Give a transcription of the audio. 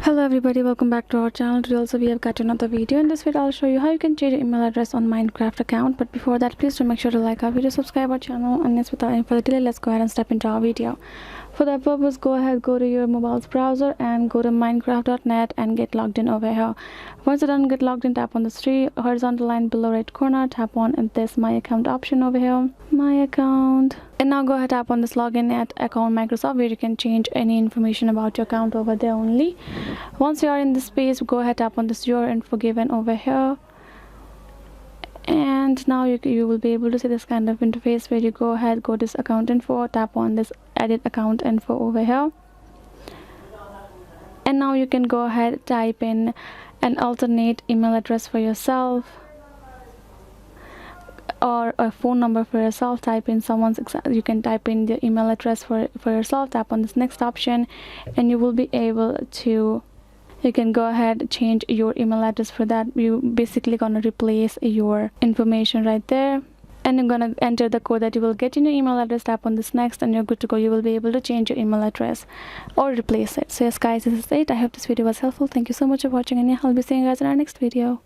Hello everybody, welcome back to our channel. Today also we have got another video. In this video I'll show you how you can change your email address on Minecraft account. But before that, please do make sure to like our video, subscribe our channel, and yes, without any further delay, let's go ahead and step into our video. For that purpose, go to your mobile's browser and go to minecraft.net and get logged in over here. Once you're done, get logged in, tap on this three horizontal line below right corner, tap on this my account option over here, my account, and now go ahead, tap on this login at account Microsoft, where you can change any information about your account over there only. Once you are in this page, go ahead, tap on this your info given over here, and now you will be able to see this kind of interface where you go ahead, go this account info, tap on this edit account info over here, and now you can go ahead, type in an alternate email address for yourself or a phone number for yourself. Type in you can type in the email address for yourself, tap on this next option, and you will be able to you can go ahead, change your email address. For that, you basically gonna replace your information right there, and you're gonna enter the code that you will get in your email address. Tap on this next and you're good to go. You will be able to change your email address or replace it. So yes guys, this is it. I hope this video was helpful. Thank you so much for watching, and yeah, I'll be seeing you guys in our next video.